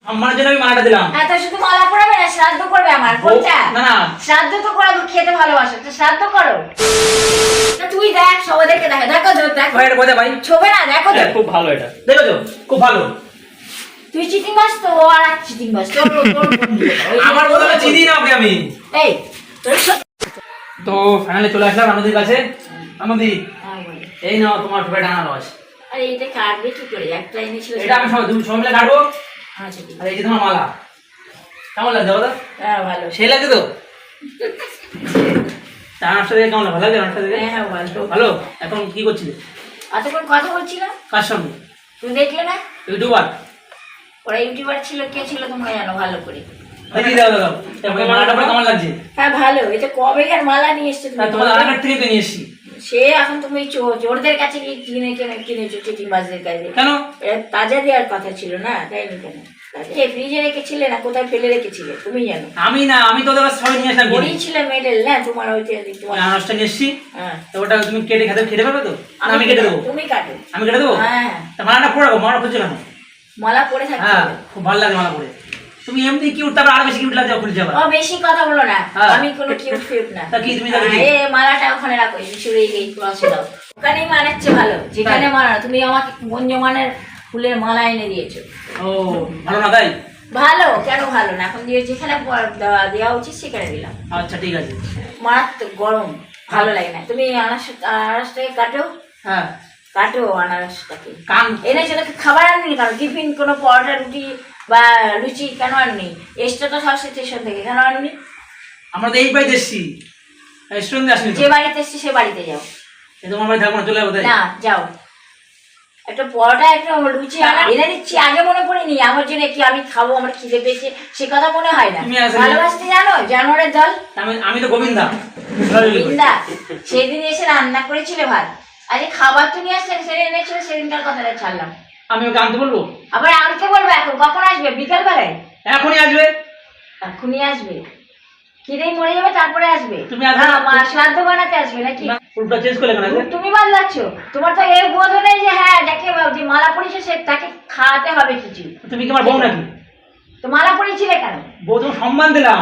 আমার জন্য আমি মালাটা দিলাম। হ্যাঁ, তো শুধু মালা পরাবে না, শ্রাদ্ধ করবে আমার কোনটা? না না, শ্রাদ্ধ তো করাবো, খেতে ভালোবাসো তো শ্রাদ্ধ করো। না তুই দেখ, সবাইকে দেখো, দেখো তো, দেখো এটা কোথায় ভাই? ছবে না, দেখো তো। খুব ভালো, এটা দেখো তো, খুব ভালো। তুই চিটিং মাছ তো, ও আর এক চিটিং মাছ তোর আমার বদলে চিনি না ওকে আমি। এই তোর তো ফাইনালি চলে আসলাম আমাদের কাছে। আমাদের এই নাও তোমার ফেভারিট আনারস। আরে এটা কাটবে কি করে? একটা এনেছিল, এটা আমি সব তুমি সব মিলে কাটবো। আচ্ছা ঠিক আর এই যে তোমার মালা, কেমন লাগছে দাদা? হ্যাঁ ভালো, সেই লাগছে তো? তা আনারসটা দেখে কেমন লাগে? ভালো লাগে আনারসটা দেখে? হ্যাঁ ভালো। ভালো। এখন কি করছিলে? এতক্ষণ কথা বলছিলাম, কার সঙ্গে? তুই দেখলে না? ইউটিউবার। ওরা ইউটিউবার ছিল, কে ছিল তোমরা জানো ভালো করে। এই দাও দাও, এই মালাটা পরে কেমন লাগছে? হ্যাঁ ভালো, এটা কবেকার মালা নিয়ে এসছো তুমি? তোমার আনার থেকে তো নিয়ে এসেছি। সে এখন তুমি চোরদের কাছে কি কিনেছো চিটিং মাছদের কাছে? কেন? তাজা দেওয়ার কথা ছিল না, তাই না? কেন কে ফ্রিজে রেখেছিলে না কোথায় ফেলে রেখেছিলে তুমি জানো? আমি না, আমি তো ওদের সবাই নিয়ে আসলাম। বড়ি ছিল মেডেল না তোমার, ওইটা তোমার আনারসটা নিয়ে এসেছি। হ্যাঁ, তো ওটা তুমি কেটে খেতে পারবে তো? আমি কেটে দেবো। তুমি কাটো। আমি কেটে দেবো। হ্যাঁ, তা মালাটা পরে রাখো, মালা খুঁজছো কেন? মালা পরে থাকতে হ্যাঁ, হবে। খুব ভালো লাগে মালা পরে। তুমি এমনি কিউট, তারপর আরো বেশি কিউট লাগছে খুলছে আবার। ও বেশি কথা বলো না, হ্যাঁ। আমি কোনো কিউট ফিউট না। তা কি তুমি তাহলে কি? এ মালাটা ওখানে রাখো, শুরু এই ক্লাসে দাও। ওখানেই মানাচ্ছে ভালো, যেখানে মানা। তুমি আমাকে গঞ্জমানের ফুলের মালা এনে দিয়েছো। ও ভালো না তাই? ভালো কেন ভালো না? এখন দিয়ে যেখানে দেওয়া উচিত সেখানে দিলাম। আচ্ছা ঠিক আছে। মারাত্মক গরম, ভালো লাগে না। তুমি আনারসটাকে কাটো, হ্যাঁ, কাটো আনারসটাকে। কান এনেছো তোকে খাবার আননি কেন? টিফিন কোনো পরোটা রুটি বা লুচি কেন আননি? এসটা তো সব স্টেশন থেকে, কেন আননি? আমরা তো এই বাড়িতে এসেছি, রেস্টুরেন্টে আসিনি তো। যে বাড়িতে এসছি সে বাড়িতে যাও। এই তোমার বাড়ি থাকবো না, চলে যাবো তাই? না যাও, একটা পরোটা একটা লুচি এনে দিচ্ছি। আগে মনে পড়েনি আমার জন্য কি আমি খাবো, আমার খিদে পেয়েছে সে কথা মনে হয় না? তুমি আসলে- ভালোবাসতে জানো জানোয়ারের দল। আমি তো গোবিন্দা। বিন্দা সেদিন এসে রান্না করেছিল ভাত, আজকে খাবার তো নিয়ে আসছেন, সেদিন এনেছিল, সেদিনকার কথাটা ছাড়লাম। আমি ওকে আনতে বলবো? আবার আনতে বলবো? এখন কখন আসবে? বিকাল বেলায়? এখনই আসবে। এখনই আসবে? খিদেই মরে যাবে তারপরে আসবে? তুমি আসবে না? মা শ্রাদ্ধ বানাতে আসবে নাকি? উল্টা চেঞ্জ করলে কেন? তুমি বদলাচ্ছ, তোমার তো এই বোধ নেই যে হ্যাঁ যাকে যে মালা পরিয়েছে সে তাকে খাওয়াতে হবে কিছু। তুমি কি আমার বউ নাকি? তো মালা পরিয়েছিলে কেন? বউ তো সম্মান দিলাম।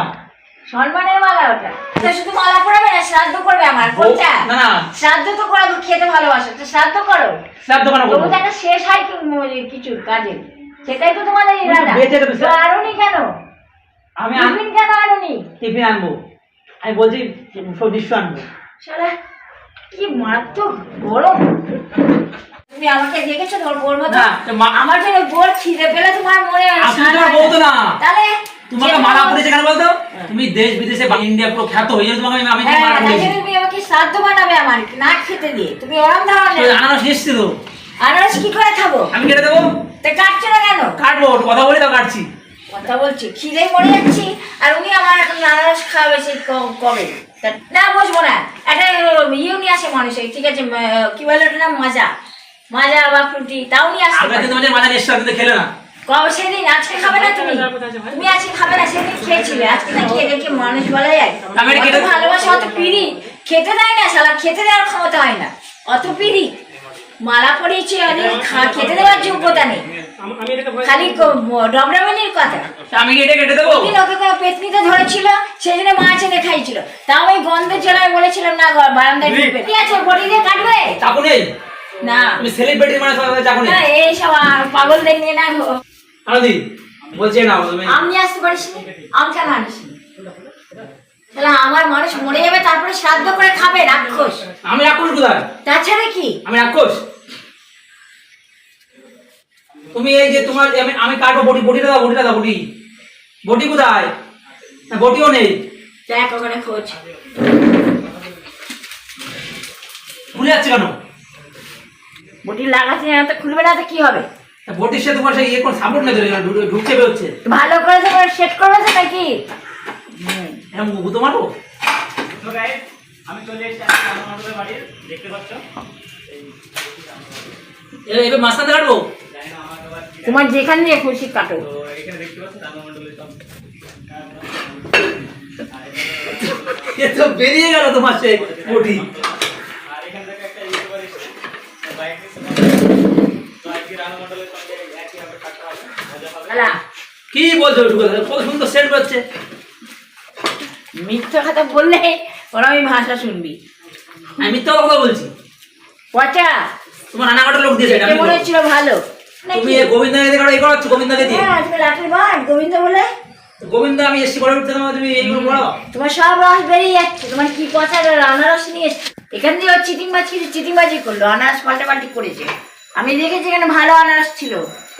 সম্মানের মালা ওটা। তো শুধু মালা পরাবে না, শ্রাদ্ধ করবে আমার কোনটা? না না, শ্রাদ্ধ তো করাবো, খেতে ভালোবাসো তো শ্রাদ্ধ করো। শ্রাদ্ধ কেন করবো? তবু তো একটা শেষ হয় কিছু কাজে, সেটাই তো তোমাদের ইরাদা। বেঁচে দেবে। তো আনুনি কেন? আমি টিফিন কেন আনুনি? টিফিন আনবো, আমি বলছি সব নিশ্চয় আনবো। শালা কি মারাত্মক গরম। তুমি আমাকে দেখেছো তোর বোর মতো? না, আমার জন্য বোর খিদে পেলে তোমার মনে হয় আপনি তোমার বউ তো না। তাহলে তোমাকে মালা পড়েছে কেন বলতো? তুমি দেশ বিদেশে বা ইন্ডিয়া পুরো খ্যাত হয়ে যাবে, তোমাকে আমি হ্যাঁ, মালা তাই পড়েছি। জন্য তুমি আমাকে শ্রাদ্ধ বানাবে আমার না খেতে দিয়ে। তুমি ওরম ধরনের আনারস নিশ্চিত তো? আনারস কি করে খাবো? আমি কেটে দেবো। তা কাটছো না কেন? কাটবো, কথা বলি তো কাটছি। কথা বলছি, খিদে মরে যাচ্ছি, আর উনি আমার এখন আনারস খাওয়াবে সেই কবে? না বসবো না, একটা নিয়ে আসে মানুষের, ঠিক আছে কি বলে ওটার নাম, মাজা মাজা বা ফ্রুটি, তাও নিয়ে আসতে আগে পারে। তোমাদের মাঝে নিশ্চয় কিন্তু খেলে না। কবে সেদিন? আজকে খাবে না তুমি? তুমি আজকে খাবে না, সেদিন খেয়েছিলে, আজকে না খেয়ে দেখে মানুষ বলা যায়? আমি এটা অত খেতে- ভালোবাসা, অত পিড়ি খেতে দেয় না শালা, খেতে দেওয়ার ক্ষমতা হয় না, অত পিড়ি। মালা পরিয়েছে খেতে দেওয়ার যোগ্যতা নেই, খালি ডবরামিনির কথা। আমি কেটে কেটে দেবো। ওদিন ওকে কোনো পেতনিতে ধরেছিল, সেই জন্য মাছ এনে খাইছিল, তাও আমি গন্ধের জলায় বলেছিলাম না বারান্দায় ঢুকবে। ঠিক আছে বডি দিয়ে কাটবে চাকু নেই? না তুমি সেলিব্রিটি মানে সবাই চাকু নেই? না, এইসব পাগলদের নিয়ে না গো। আনন্দি বলছে না তুমি। আম নিয়ে আসতে পারিস নি? আম কেন আনিস নি? তাহলে আমার মানুষ মরে যাবে তারপরে শ্রাদ্ধ করে খাবে, রাক্ষস। আমি রাক্ষস কোথায়? তাছাড়া কি? আমি রাক্ষস? তুমি এই যে তোমার আমি কাটবো, বটিটা দাও, বটিটা দাও। বটি কোথায়? না বটিও নেই। দেখ ওখানে খোঁজ। খুলে যাচ্ছে কেন? বটি লাগাতে না তো খুলবে না তো কি হবে? বটির সাথে তোমার সেই ইয়ে কোন সাপোর্ট নেই, ঢুকছে বেরোচ্ছে। ভালো করে তো সেট করবে তো নাকি? এরকম গুতো মারবো? আমি চলে এসেছি আমাদের বাড়ির, দেখতে পাচ্ছ এবার মাছটা কাটবো। তোমার যেখানে দিয়ে খুশি কাটো। তো এখানে দেখতে পাচ্ছ রান্নামণ্ডলের সব এ তো বেরিয়ে গেল তোমার সেই বটি। আর এখান থেকে একটা ইউটিউবার এসেছে, বাইক নিয়ে তো আজকে রান্নামণ্ডলের সঙ্গে একইভাবে থাকতে হবে, মজা হবে। আলা কি বলছো কত সুন্দর সেন্ট হচ্ছে। মিথ্যা কথা বললে ওরা আমি ভাষা শুনবি। আমি মিথ্যা কথা বলছি? পচা তোমার নানা কটা লোক দিয়েছে এটা দেখে আমি মনে বলবো। হচ্ছিল ভালো। তুমি এই গোবিন্দাকে দিয়ে এই করাচ্ছ গোবিন্দাকে দিয়ে। হ্যাঁ, তুমি লাঠির বাট গোবিন্দ বলে। গোবিন্দ আমি এসছি বলে উঠতে তোমার তুমি এইগুলো বলো। তোমার সব রস বেরিয়ে যাচ্ছে। তোমার কি পচা আনারস নিয়ে এসছে। এখান দিয়ে ওর চিটিংবাজি করলো, আনারস পাল্টাপাল্টি করেছে। আমি দেখেছি এখানে ভালো আনারস ছিল,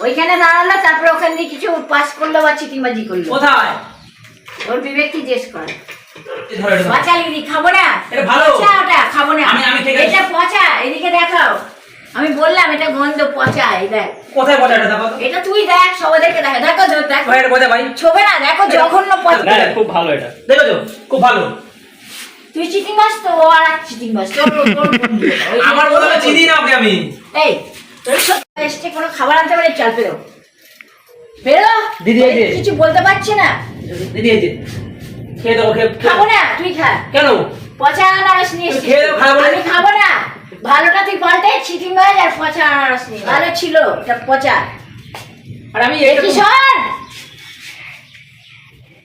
ওইখানে দাঁড়ালো, তারপরে ওখান দিয়ে কিছু পাস করলো বা চিটিংবাজি করলো। কোথায়? ওর বিবেক কি জিজ্ঞেস করে। এই ধরো এটা ধরো। পচা লিখি খাবো না। এটা ভালো। পচা ওটা খাবো না। আমি ঠিক আছে। এটা পচা, এদিকে দেখাও। আমি বললাম এটা গন্ধ পচা, এই দেখ। কোথায় বলে এটা দেখো তো। এটা তুই দেখ, সবাইকে দেখো, দেখো দেখো। ভাই এটা কোথায় ভাই? ছবে না, দেখো জঘন্য পচা। না, খুব ভালো এটা। দেখেছো খুব ভালো। তুই চিটিং মাছ তো, ও আর এক চিটিং মাছ তোর বন্ধু। আমার বলে চিনি না ওকে আমি। এই তোর সাথে এসে কোনো খাবার আনতে পারে, চল বেরো বেরো। দিদি, এই যে। কিছু বলতে পারছি না। দিদি এই যে খেয়ে দাও খাবো না, তুই খা। কেন? পচা আনারস নিয়ে এসেছিস। খেয়ে দাও, খাবো না। আমি খাবো না। ভালোটা তুই পাল্টে চিটিং মাছ আর পচা আনারস নিয়ে। ভালো ছিল এটা পচা। আর আমি দেখি শোন,